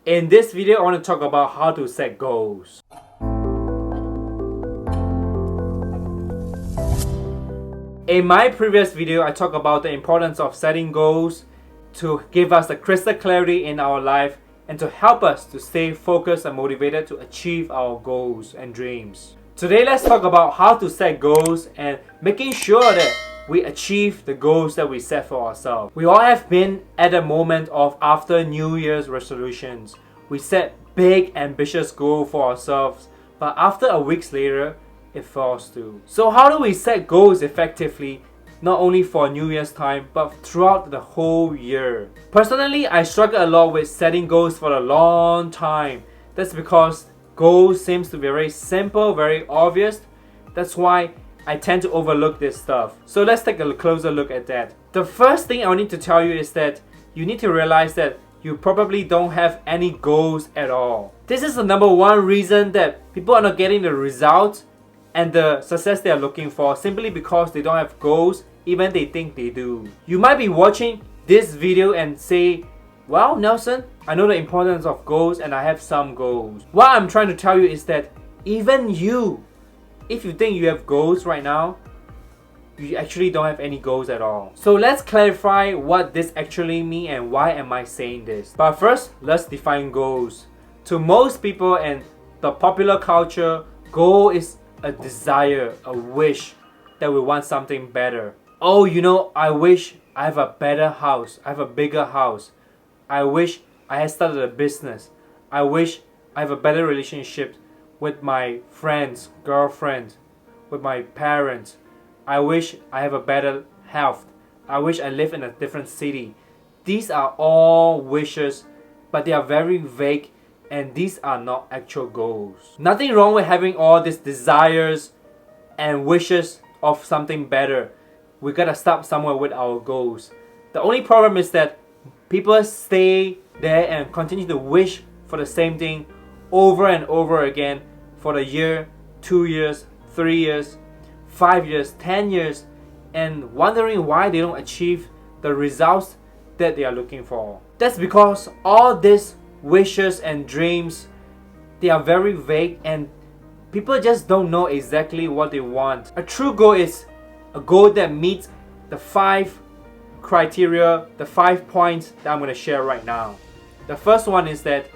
In this video, I want to talk about how to set goals. In my previous video, I talked about the importance of setting goals to give us the crystal clarity in our life and to help us to stay focused and motivated to achieve our goals and dreams. Today, let's talk about how to set goals and making sure that we achieve the goals that we set for ourselves. We all have been at a moment of after New Year's resolutions. We set big ambitious goals for ourselves, but after a week later, it falls through. So how do we set goals effectively, not only for New Year's time, but throughout the whole year? Personally, I struggle a lot with setting goals for a long time. That's because goals seems to be very simple, very obvious. That's why I tend to overlook this stuff. So let's take a closer look at that. The first thing I need to tell you is that you need to realize that you probably don't have any goals at all. This is the number one reason that people are not getting the results and the success they are looking for, simply because they don't have goals, even they think they do. You might be watching this video and say, well, Nelson, I know the importance of goals and I have some goals. What I'm trying to tell you is that even you, if you think you have goals right now, you actually don't have any goals at all. So let's clarify what this actually means and why am I saying this. But first, let's define goals. To most people and the popular culture, goal is a desire, a wish that we want something better. Oh, you know, I wish I have a better house, I have a bigger house. I wish I had started a business. I wish I have a better relationship with my friends, girlfriends, with my parents. I wish I have a better health. I wish I live in a different city. These are all wishes, but they are very vague and these are not actual goals. Nothing wrong with having all these desires and wishes of something better. We gotta start somewhere with our goals. The only problem is that people stay there and continue to wish for the same thing over and over again for the year, 2 years, 3 years, 5 years, 10 years, and wondering why they don't achieve the results that they are looking for. That's because all these wishes and dreams, they are very vague and people just don't know exactly what they want. A true goal is a goal that meets the 5 criteria, the 5 points that I'm going to share right now. The first one is that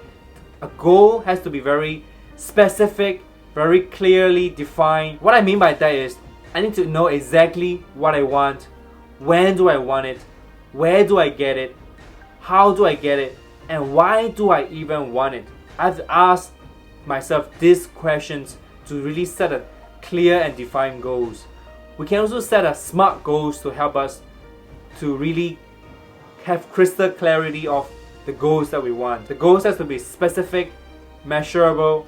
a goal has to be very specific, very clearly defined. What I mean by that is I need to know exactly what I want, when do I want it, where do I get it, how do I get it, and why do I even want it. I have to ask myself these questions to really set a clear and defined goals. We can also set a SMART goals to help us to really have crystal clarity of the goals that we want. The goals has to be specific, measurable,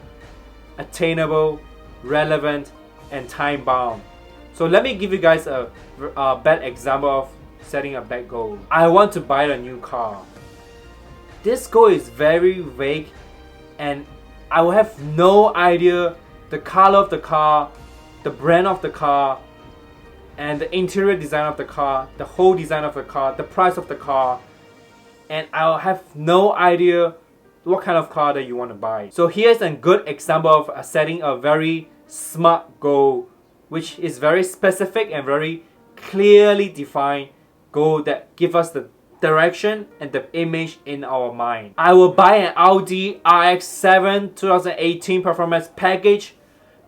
attainable, relevant, and time bound. So let me give you guys a bad example of setting a bad goal. I want to buy a new car. This goal is very vague and I will have no idea the color of the car, the brand of the car, and the interior design of the car, the whole design of the car, the price of the car, and I'll have no idea what kind of car that you want to buy. So here's a good example of setting a very SMART goal, which is very specific and very clearly defined goal that give us the direction and the image in our mind. I will buy an Audi RX-7 2018 performance package,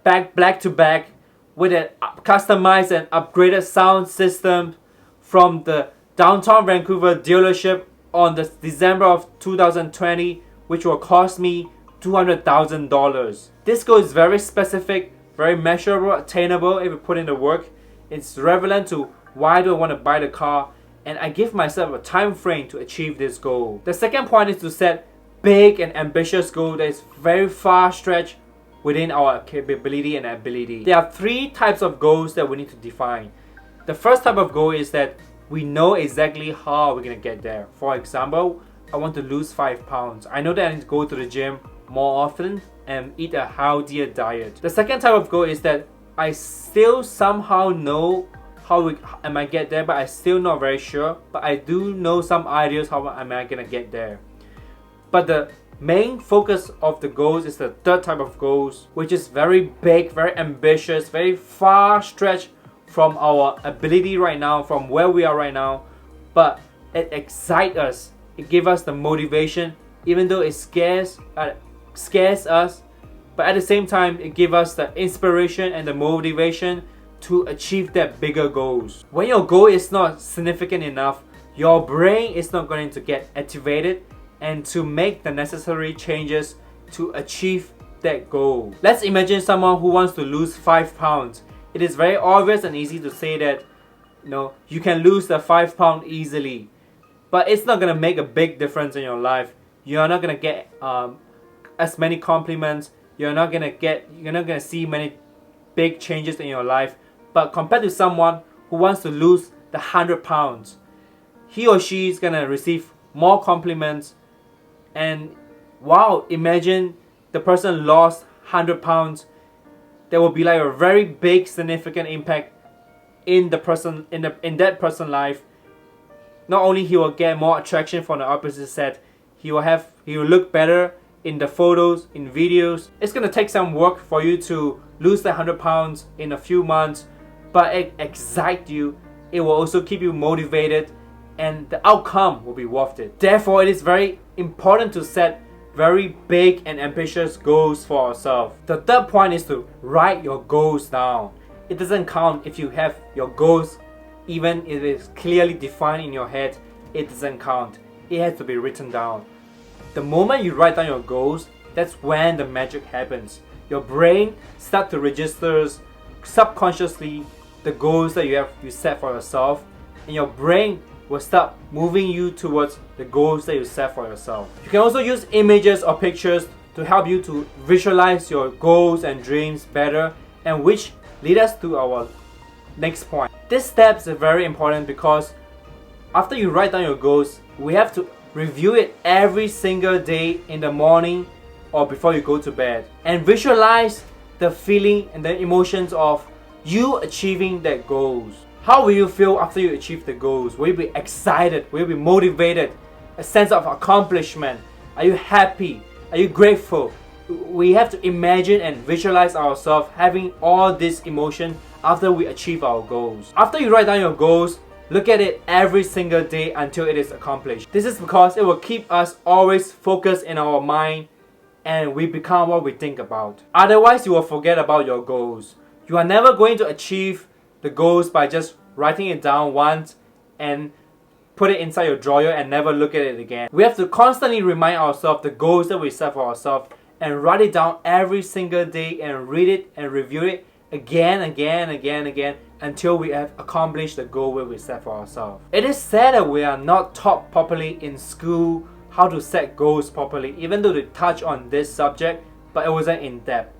black to back, with a customized and upgraded sound system from the downtown Vancouver dealership on the December of 2020, which will cost me $200,000. This goal is very specific, very measurable, attainable if you put in the work. It's relevant to why do I want to buy the car, and I give myself a time frame to achieve this goal. The second point is to set big and ambitious goal that is very far stretched within our capability and ability. There are 3 types of goals that we need to define. The first type of goal is that we know exactly how we're gonna get there. For example, I want to lose 5 pounds. I know that I need to go to the gym more often and eat a healthier diet. The second type of goal is that I still somehow know how I might get there, but I'm still not very sure. But I do know some ideas how am I gonna get there. But the main focus of the goals is the third type of goals, which is very big, very ambitious, very far stretched from our ability right now, from where we are right now, but it excites us. It gives us the motivation, even though it scares us, but at the same time it gives us the inspiration and the motivation to achieve that bigger goals. When your goal is not significant enough, your brain is not going to get activated and to make the necessary changes to achieve that goal. Let's imagine someone who wants to lose 5 pounds. It is very obvious and easy to say that you can lose the 5 pounds easily, but it's not going to make a big difference in your life. You're not going to get as many compliments. You're not going to see many big changes in your life. But compared to someone who wants to lose the 100 pounds, he or she is going to receive more compliments. And wow, imagine the person lost 100 pounds. There will be like a very big significant impact in the person in that person's life. Not only he will get more attraction from the opposite sex, he will look better in the photos, in videos. It's gonna take some work for you to lose the 100 pounds in a few months, but it excites you. It will also keep you motivated, and the outcome will be worth it. Therefore, it is very important to set very big and ambitious goals for ourselves. The third point is to write your goals down. It doesn't count if you have your goals, even if it is clearly defined in your head. It doesn't count. It has to be written down. The moment you write down your goals, that's when the magic happens. Your brain starts to register subconsciously the goals that you set for yourself, and your brain will start moving you towards the goals that you set for yourself. You can also use images or pictures to help you to visualize your goals and dreams better, and which lead us to our next point. This step is very important because after you write down your goals, we have to review it every single day in the morning or before you go to bed, and visualize the feeling and the emotions of you achieving that goals. How will you feel after you achieve the goals? Will you be excited? Will you be motivated? A sense of accomplishment? Are you happy? Are you grateful? We have to imagine and visualize ourselves having all this emotion after we achieve our goals. After you write down your goals, look at it every single day until it is accomplished. This is because it will keep us always focused in our mind, and we become what we think about. Otherwise, you will forget about your goals. You are never going to achieve the goals by just writing it down once and put it inside your drawer and never look at it again. We have to constantly remind ourselves the goals that we set for ourselves and write it down every single day and read it and review it again until we have accomplished the goal that we set for ourselves. It is said that we are not taught properly in school how to set goals properly, even though they touch on this subject, but it wasn't in depth.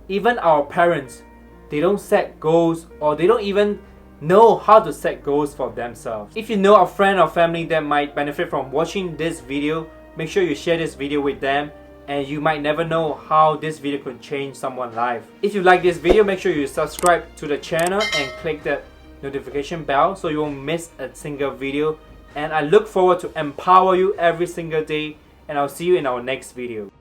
Even our parents, they don't set goals, or they don't even know how to set goals for themselves. If you know a friend or family that might benefit from watching this video, make sure you share this video with them, and you might never know how this video could change someone's life. If you like this video, make sure you subscribe to the channel and click the notification bell so you won't miss a single video. And I look forward to empower you every single day, and I'll see you in our next video.